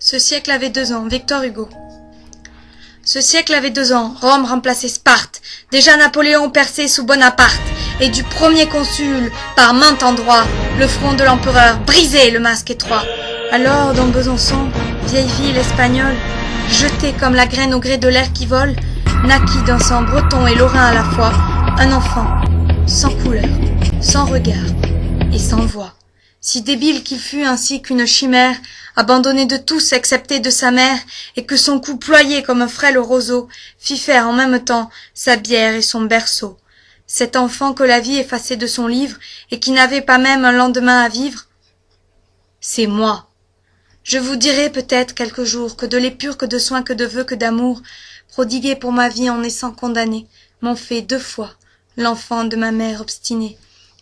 Ce siècle avait 2 ans. Victor Hugo. Ce siècle avait 2 ans. Rome remplaçait Sparte. Déjà Napoléon perçait sous Bonaparte. Et du premier consul, par maint endroit, le front de l'empereur brisait le masque étroit. Alors, dans Besançon, vieille ville espagnole, jetée comme la graine au gré de l'air qui vole, naquit d'un sang breton et lorrain à la fois, un enfant, sans couleur, sans regard et sans voix. Si débile qu'il fut ainsi qu'une chimère, abandonné de tous excepté de sa mère, et que son cou ployé comme un frêle roseau fit faire en même temps sa bière et son berceau. Cet enfant que la vie effaçait de son livre, et qui n'avait pas même un lendemain à vivre, c'est moi. Je vous dirai peut-être quelque jour que de l'épure, que de soins, que de vœux, que d'amour, prodigués pour ma vie en naissant condamné, m'ont fait 2 fois l'enfant de ma mère obstinée.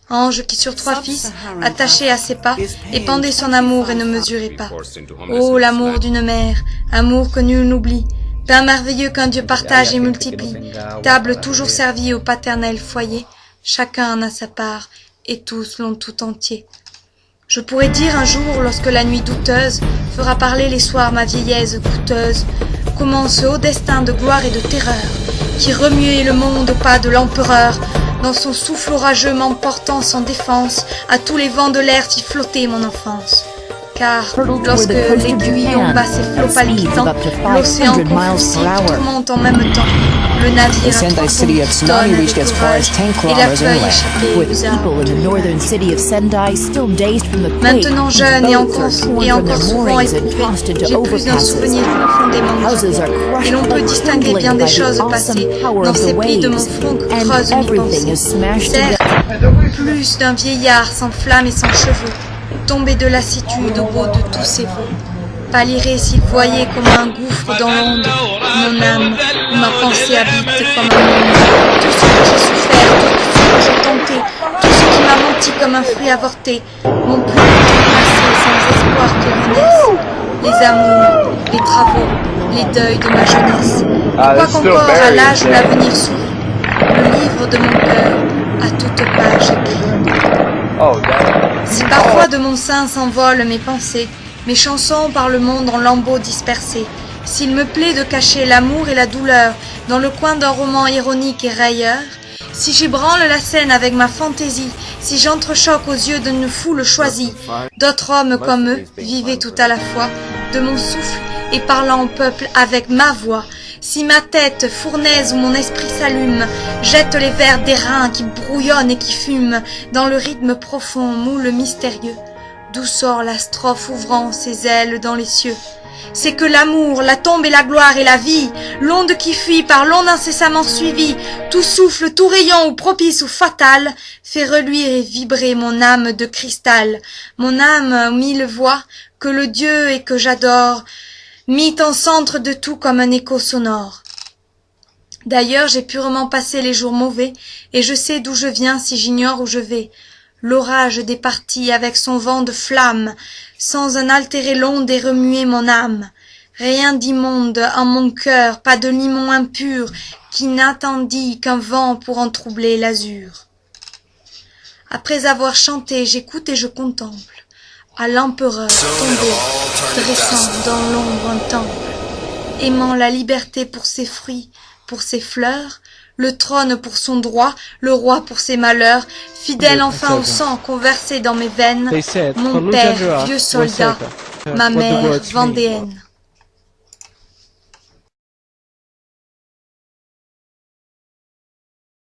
Ange qui sur 3 fils, attaché à ses pas, épandait son amour et ne mesurait pas. Oh, l'amour d'une mère, amour que nul n'oublie, pain merveilleux qu'un Dieu partage et multiplie, table toujours servie au paternel foyer, chacun en a sa part, et tous l'ont tout entier. Je pourrais dire un jour, lorsque la nuit douteuse fera parler les soirs ma vieillesse coûteuse, comment ce haut destin de gloire et de terreur, qui remuait le monde au pas de l'empereur, dans son souffle orageux m'emportant sans défense, à tous les vents de l'air fit flotter mon enfance. Car lorsque l'aiguillon bat ses flots palpitants, l'océan convulsif tourmente en même temps. Le navire à 3 ponts tonne avec courage, et la feuille échappée aux arbres. Maintenant jeune et encore souvent éprouvé, j'ai plus d'un souvenir profondément gravé. Et l'on peut distinguer bien des choses passées dans ces plis de mon front que creusent mes pensées. Certes, plus d'un vieillard sans flamme et sans cheveux, tombé de lassitude au bout de tous ses vœux, pâlirait s'il voyait comme un gouffre dans l'onde mon âme, où ma pensée habite comme un monde. Tout ce que j'ai souffert, tout ce que j'ai tenté, tout ce qui m'a menti comme un fruit avorté, mon plus passé sans espoir que renaisse. Les amours, les travaux, les deuils de ma jeunesse. Et quoiqu'encore à l'âge où l'avenir sourit, le livre de mon cœur à toute page écrit. Si parfois de mon sein s'envolent mes pensées, mes chansons par le monde en lambeaux dispersés, s'il me plaît de cacher l'amour et la douleur dans le coin d'un roman ironique et railleur, si j'ébranle la scène avec ma fantaisie, si j'entrechoque aux yeux d'une foule choisie, d'autres hommes comme eux vivaient tout à la fois, de mon souffle et parlant au peuple avec ma voix, si ma tête, fournaise où mon esprit s'allume, jette les vers d'airain qui brouillonnent et qui fument, dans le rythme profond, moule mystérieux, d'où sort la strophe ouvrant ses ailes dans les cieux. C'est que l'amour, la tombe et la gloire et la vie, l'onde qui fuit par l'onde incessamment suivie, tout souffle, tout rayon ou propice ou fatal, fait reluire et vibrer mon âme de cristal, mon âme aux 1000 voix, que le Dieu et que j'adore, mit en centre de tout comme un écho sonore. D'ailleurs, j'ai purement passé les jours mauvais, et je sais d'où je viens si j'ignore où je vais. L'orage départit avec son vent de flamme, sans un altérer l'onde et remuer mon âme. Rien d'immonde en mon cœur, pas de limon impur, qui n'attendit qu'un vent pour en troubler l'azur. Après avoir chanté, j'écoute et je contemple, à l'empereur tombé, dressant dans l'ombre un temple, aimant la liberté pour ses fruits, pour ses fleurs, le trône pour son droit, le roi pour ses malheurs, fidèle enfin au sang qu'on versait dans mes veines, mon père, vieux soldat, ma mère vendéenne.